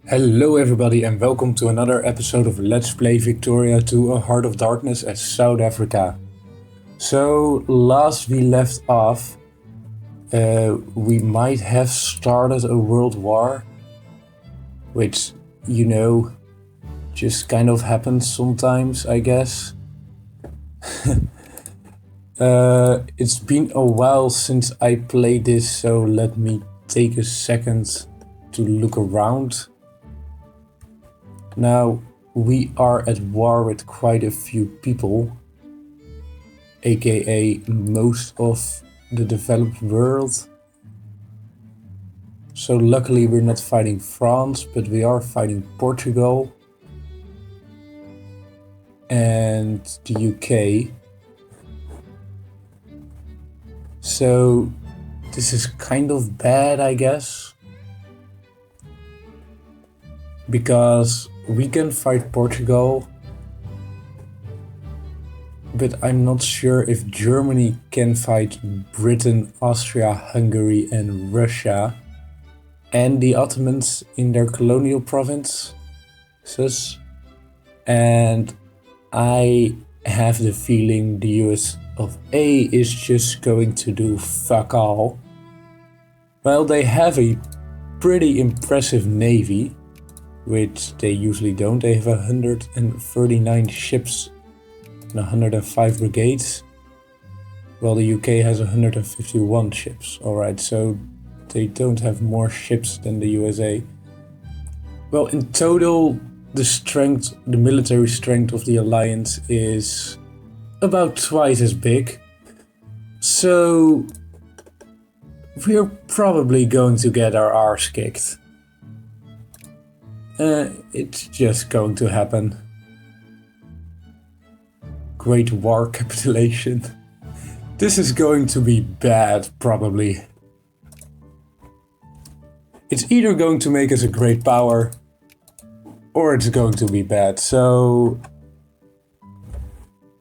Hello everybody and welcome to another episode of Let's Play Victoria 2 A Heart of Darkness as South Africa. So last we left off, we might have started a world war, which, you know, just kind of happens sometimes, I guess. It's been a while since I played this, so let me take a second to look around. Now, we are at war with quite a few people, aka most of the developed world. So luckily we're not fighting France, but we are fighting Portugal and the UK. So this is kind of bad, I guess, because we can fight Portugal, but I'm not sure if Germany can fight Britain, Austria, Hungary and Russia and the Ottomans in their colonial provinces. And I have the feeling the US of A is just going to do fuck all. Well, they have a pretty impressive navy, which they usually don't. They have 139 ships and 105 brigades, while the UK has 151 ships. Alright, so they don't have more ships than the USA. Well, in total, the military strength of the alliance is about twice as big. So we're probably going to get our arse kicked. It's just going to happen. Great war capitulation. This is going to be bad, probably. It's either going to make us a great power, or it's going to be bad. So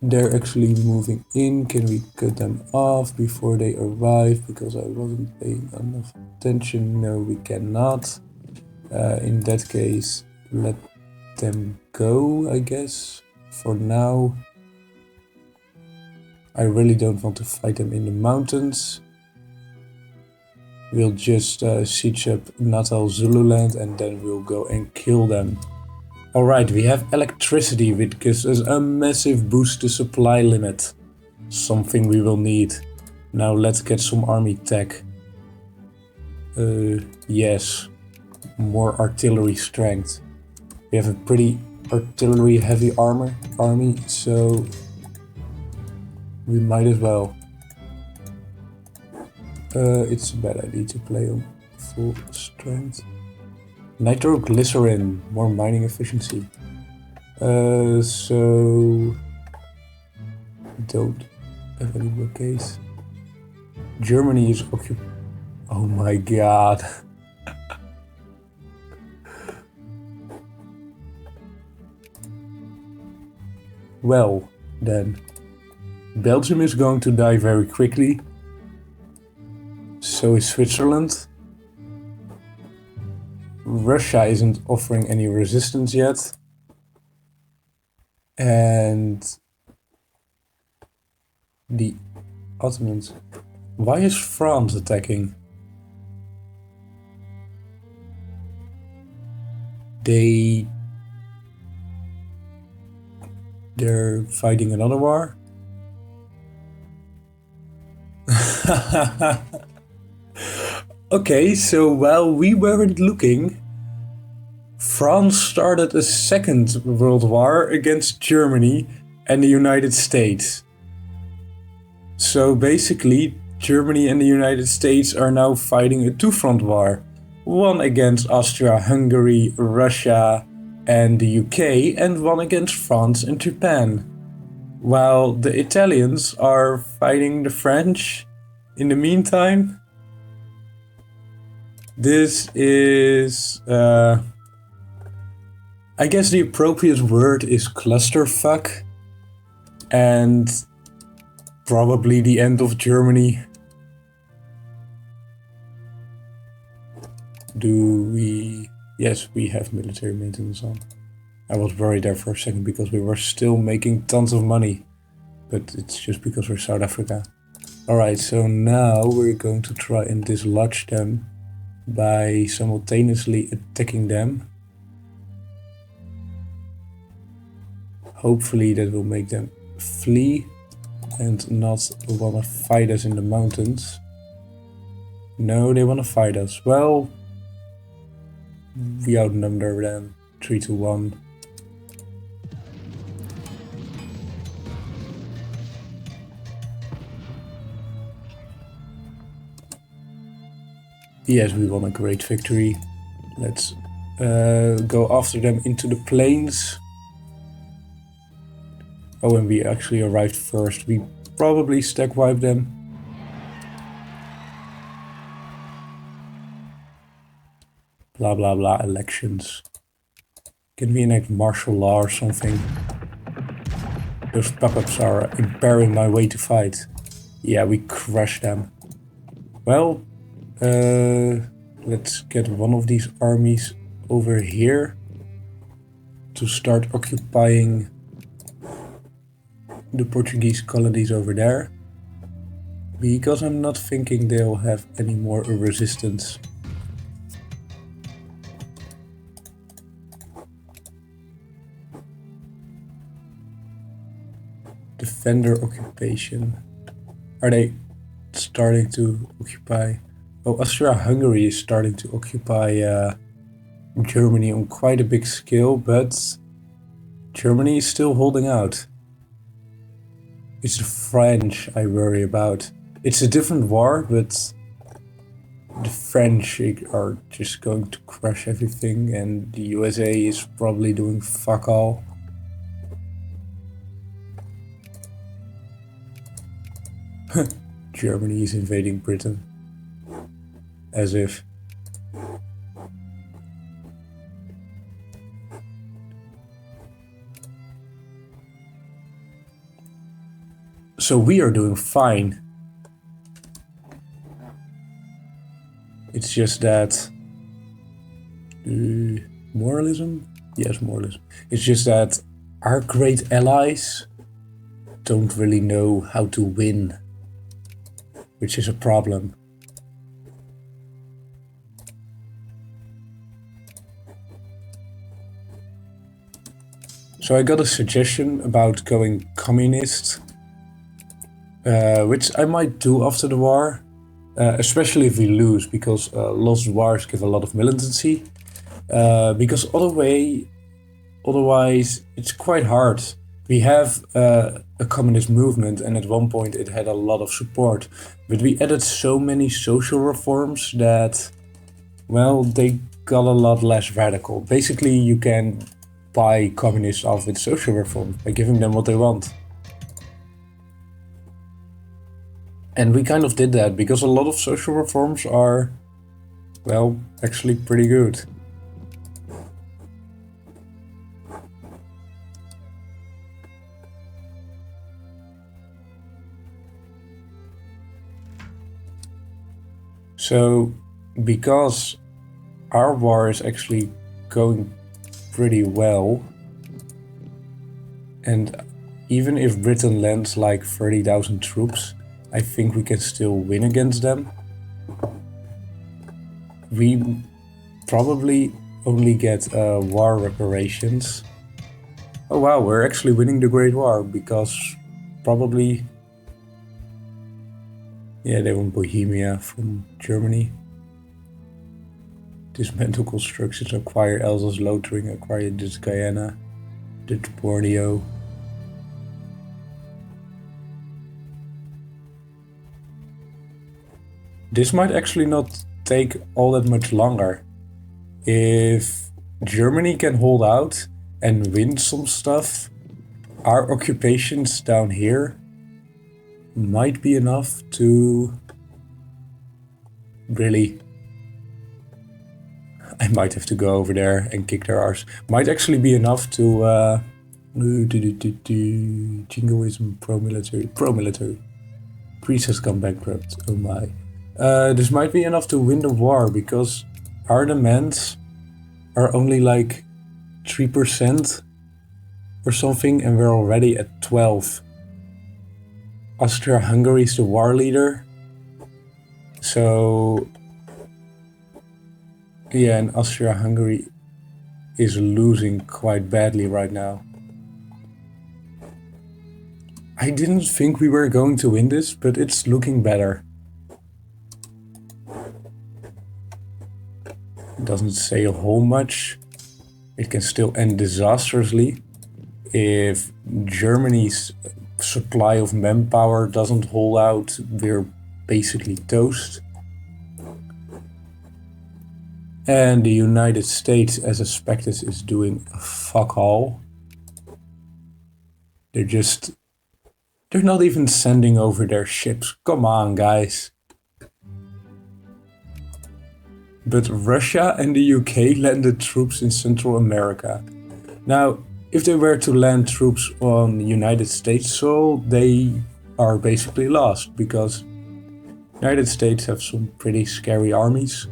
they're actually moving in. Can we cut them off before they arrive? Because I wasn't paying enough attention. No, we cannot. In that case, let them go, I guess, for now. I really don't want to fight them in the mountains. We'll just siege up Natal Zululand and then we'll go and kill them. Alright, we have electricity, which gives us a massive boost to supply limit. Something we will need. Now let's get some army tech. Yes. More artillery strength. We have a pretty artillery heavy army, so we might as well. It's a bad idea to play on full strength. Nitroglycerin, more mining efficiency. So don't have any more case. Germany is occupied. Oh my god. Well, then, Belgium is going to die very quickly. So is Switzerland. Russia isn't offering any resistance yet. And the Ottomans. Why is France attacking? They're fighting another war? Okay, so while we weren't looking, France started a second world war against Germany and the United States. So basically, Germany and the United States are now fighting a two-front war. One against Austria-Hungary, Russia and the UK, and one against France and Japan. While the Italians are fighting the French in the meantime. This is, I guess the appropriate word is clusterfuck, and probably the end of Germany. Do we Yes, we have military maintenance on. I was worried there for a second because we were still making tons of money. But it's just because we're South Africa. Alright, so now we're going to try and dislodge them by simultaneously attacking them. Hopefully that will make them flee and not want to fight us in the mountains. No, they want to fight us. Well, we outnumber them 3-1. Yes, we won a great victory. Let's go after them into the plains. Oh, and we actually arrived first. We probably stack wipe them. Blah blah blah, elections. Can we enact martial law or something? Those pop-ups are impairing my way to fight. Yeah, we crushed them. Well, let's get one of these armies over here to start occupying the Portuguese colonies over there, because I'm not thinking they'll have any more resistance. Defender occupation. Are they starting to occupy? Oh, Austria-Hungary is starting to occupy Germany on quite a big scale, but Germany is still holding out. It's the French I worry about. It's a different war, but the French are just going to crush everything, and the USA is probably doing fuck all. Germany is invading Britain. As if. So we are doing fine. It's just that... moralism? Yes, moralism. It's just that our great allies don't really know how to win, which is a problem. So I got a suggestion about going communist, which I might do after the war, especially if we lose, because lost wars give a lot of militancy, because otherwise it's quite hard. We have a communist movement, and at one point it had a lot of support, but we added so many social reforms that, well, they got a lot less radical. Basically, you can buy communists off with social reform by giving them what they want. And we kind of did that because a lot of social reforms are, well, actually pretty good. So, because our war is actually going pretty well, and even if Britain lands like 30,000 troops, I think we can still win against them. We probably only get war reparations. Oh wow, we're actually winning the Great War, because probably... yeah, they won Bohemia from Germany. Dismantle constructions, acquire Elsass-Lothringen, acquire Dutch Guyana, Dutch Borneo. This might actually not take all that much longer. If Germany can hold out and win some stuff, our occupations down here might be enough to really... I might have to go over there and kick their arse. Might actually be enough to... jingoism, pro-military. Pro-military. Greece has gone bankrupt, oh my. This might be enough to win the war, because our demands are only like 3% or something, and we're already at 12. Austria-Hungary is the war leader. So yeah, and Austria-Hungary is losing quite badly right now. I didn't think we were going to win this, but it's looking better. It doesn't say a whole much. It can still end disastrously. If Germany's supply of manpower doesn't hold out, we're basically toast. And the United States, as expected, is doing fuck all. They're not even sending over their ships. Come on, guys. But Russia and the UK landed troops in Central America. Now, if they were to land troops on United States soil, they are basically lost, because United States have some pretty scary armies.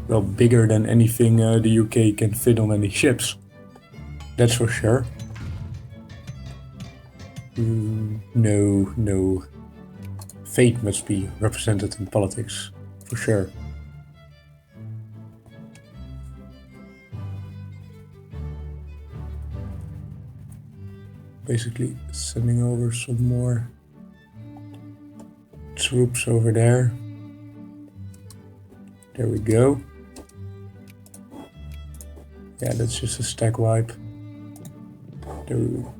Well, bigger than anything the UK can fit on any ships. That's for sure. No. Fate must be represented in politics, for sure. Basically sending over some more troops over there. There we go. Yeah, that's just a stack wipe. There we go.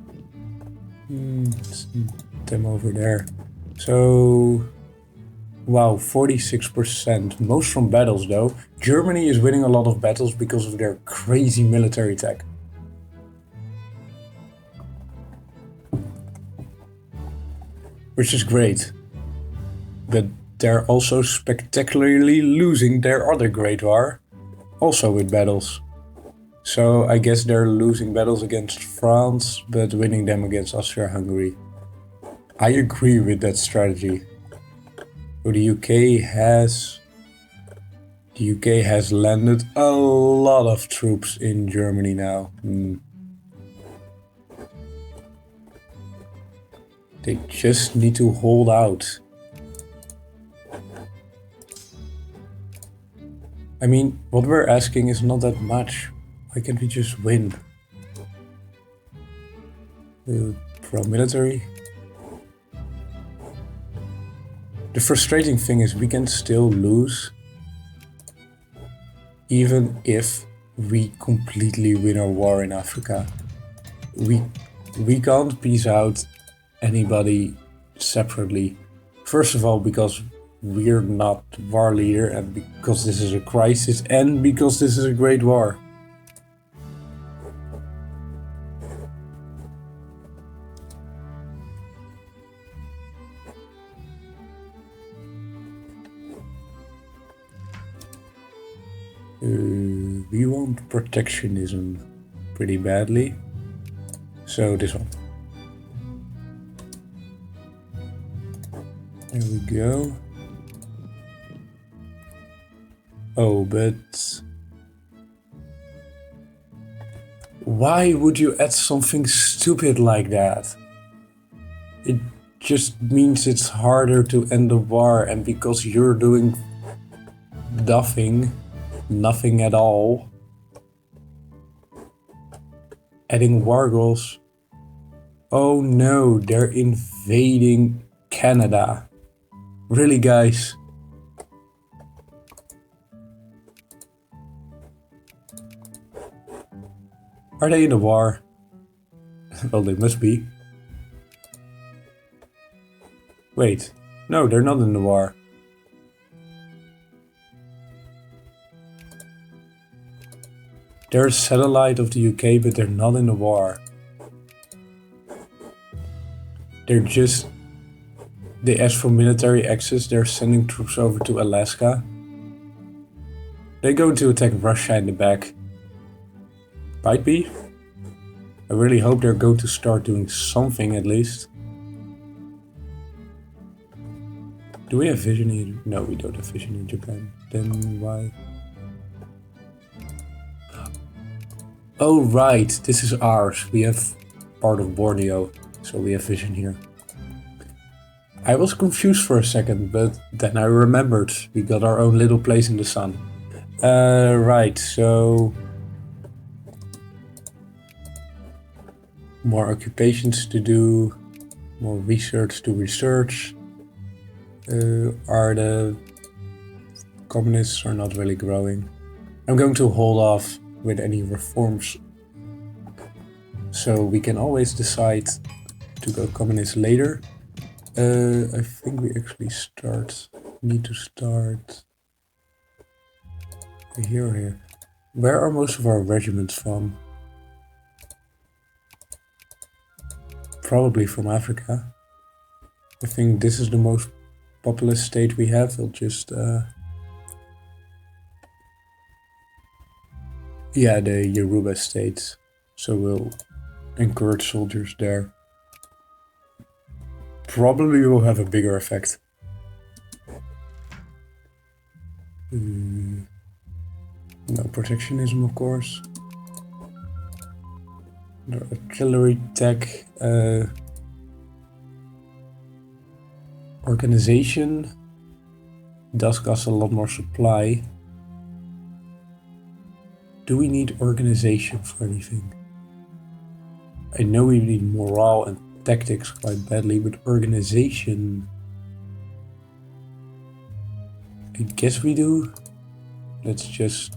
Them over there. So, wow, 46%. Most from battles though. Germany is winning a lot of battles because of their crazy military tech. Which is great. But they're also spectacularly losing their other great war, also with battles. So I guess they're losing battles against France, but winning them against Austria-Hungary. I agree with that strategy. So the UK has landed a lot of troops in Germany now. They just need to hold out. I mean, what we're asking is not that much. Why can't we just win? Pro-military. The frustrating thing is we can still lose even if we completely win our war in Africa. We can't peace out anybody separately. First of all, because we're not war leader, and because this is a crisis, and because this is a great war. We want protectionism pretty badly. So this one. There we go. Oh, but why would you add something stupid like that? It just means it's harder to end the war, and because you're doing nothing at all, adding war goals. Oh no, they're invading Canada. Really, guys? Are they in a war? Well, they must be. Wait, no, they're not in the war. They're a satellite of the UK, but they're not in the war. They ask for military access, they're sending troops over to Alaska. They're going to attack Russia in the back. Might be. I really hope they're going to start doing something at least. Do we have vision in... No, we don't have vision in Japan. Then why? Oh right, this is ours. We have part of Borneo, so we have vision here. I was confused for a second, but then I remembered we got our own little place in the sun. Right, so more occupations to do, more research to research. Are the communists are not really growing. I'm going to hold off with any reforms, so we can always decide to go communist later. I think we actually need to start here. Where are most of our regiments from? Probably from Africa. I think this is the most populous state we have. We'll just yeah, the Yoruba state. So we'll encourage soldiers there. Probably will have a bigger effect. No protectionism, of course. No artillery tech. Organization does cost a lot more supply. Do we need organization for anything? I know we need morale and tactics quite badly, but organization... I guess we do. Let's just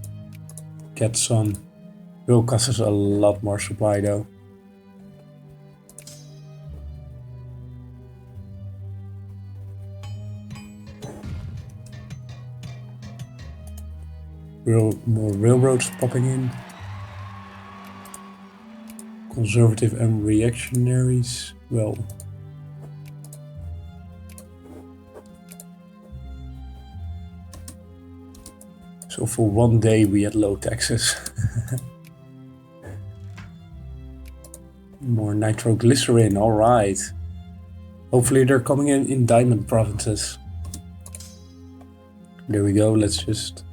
get some. Will cost us a lot more supply though. More railroads popping in. Conservative and reactionaries. Well, so for one day we had low taxes. More nitroglycerin, alright. Hopefully they're coming in diamond provinces. There we go, let's just...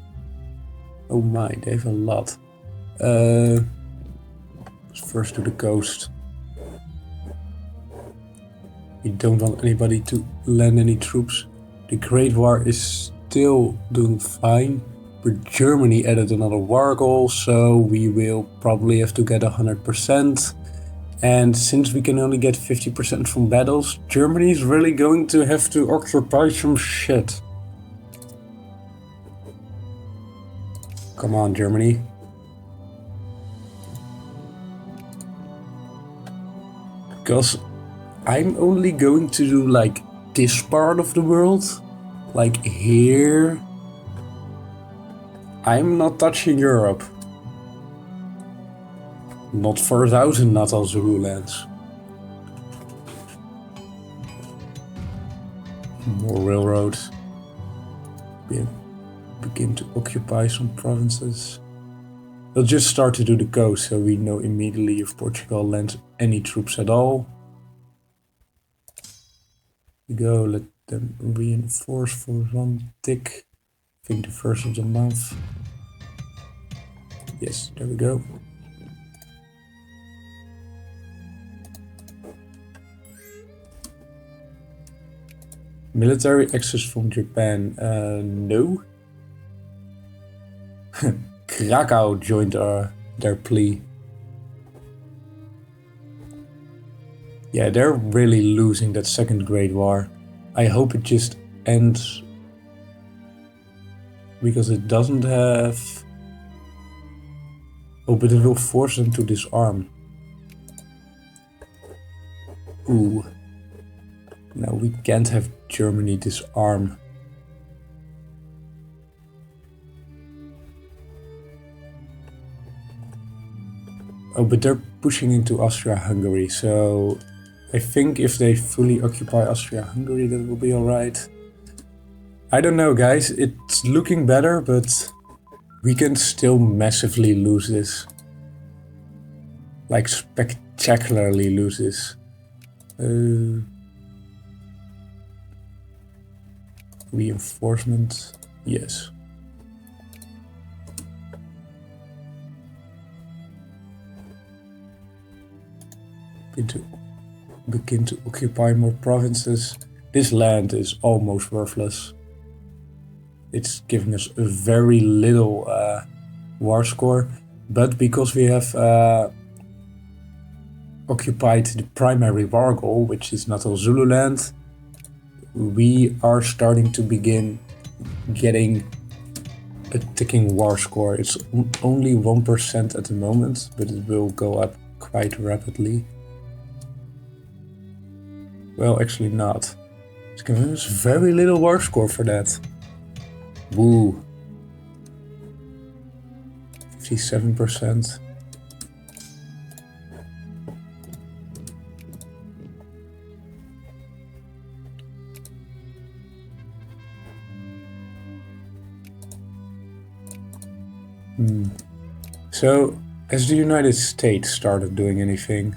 Oh my, they have a lot. First to the coast. We don't want anybody to land any troops. The Great War is still doing fine, but Germany added another war goal, so we will probably have to get 100%. And since we can only get 50% from battles, Germany is really going to have to occupy some shit. Come on, Germany. Because I'm only going to do like this part of the world, like here. I'm not touching Europe. Not for 1,000 Natal Zulu lands. More railroads. We begin to occupy some provinces. We'll just start to do the coast, so we know immediately if Portugal lands any troops at all. We go, let them reinforce for one tick. I think the first of the month. Yes, there we go. Military access from Japan, no. Krakow joined their plea. Yeah, they're really losing that second Great War. I hope it just ends. Because it doesn't have... Oh, but it will force them to disarm. Ooh. No, we can't have Germany disarm. Oh, but they're pushing into Austria-Hungary, so I think if they fully occupy Austria-Hungary, that will be alright. I don't know, guys. It's looking better, but we can still massively lose this. Like, spectacularly lose this. Reinforcement, yes. begin to occupy more provinces. This land is almost worthless. It's giving us a very little war score, but because we have occupied the primary war goal, which is Natal Zululand, we are starting to begin getting a ticking war score. It's only 1% at the moment, but it will go up quite rapidly. Well, actually not. It's giving us very little war score for that. Woo. 57%. So, has the United States started doing anything?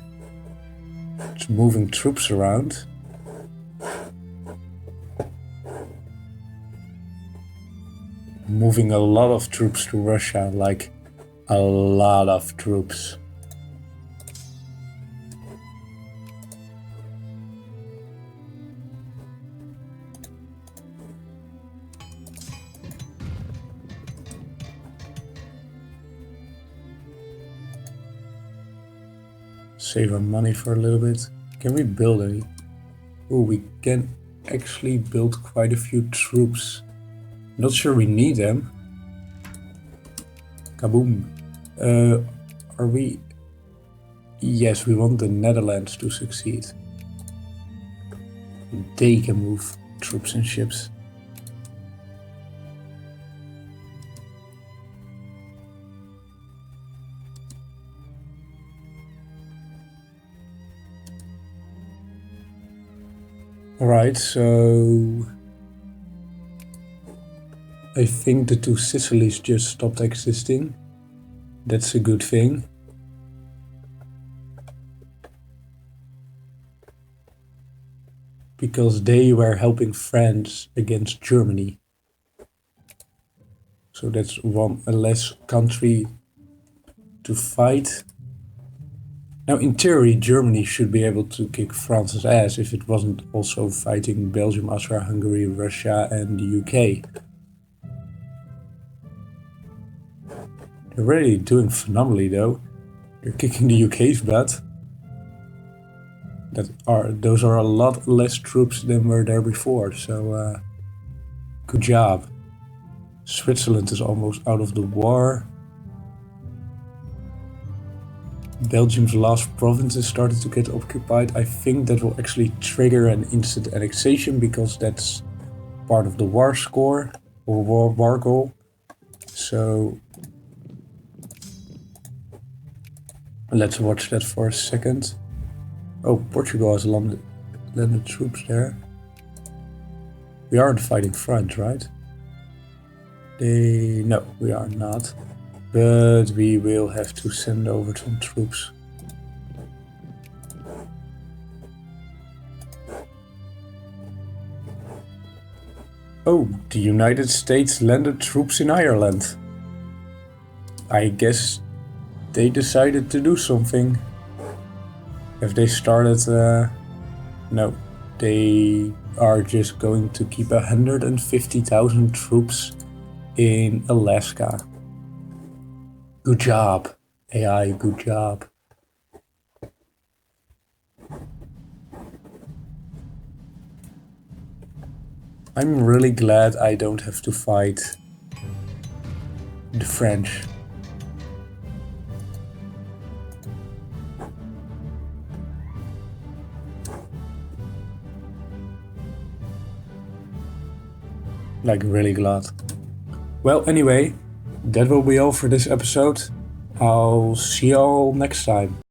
It's moving troops around. Moving a lot of troops to Russia, like a lot of troops. Save our money for a little bit. Can we build any? Oh, we can actually build quite a few troops. Not sure we need them. Kaboom. Are we... Yes, we want the Netherlands to succeed. They can move troops and ships. Alright, so... I think the two Sicilies just stopped existing. That's a good thing. Because they were helping France against Germany. So that's one less country to fight. Now, in theory, Germany should be able to kick France's ass if it wasn't also fighting Belgium, Austria, Hungary, Russia, and the UK. They're really doing phenomenally, though. They're kicking the UK's butt. Those are a lot less troops than were there before, so good job. Switzerland is almost out of the war. Belgium's last provinces started to get occupied. I think that will actually trigger an instant annexation because that's part of the war score or war goal. So let's watch that for a second. Oh, Portugal has landed troops there. We aren't fighting France, right? No, we are not. But we will have to send over some troops. Oh, the United States landed troops in Ireland. I guess they decided to do something. Have they started... No, they are just going to keep 150,000 troops in Alaska. Good job, AI, good job. I'm really glad I don't have to fight the French. Like, really glad. Well, anyway, that will be all for this episode. I'll see you all next time.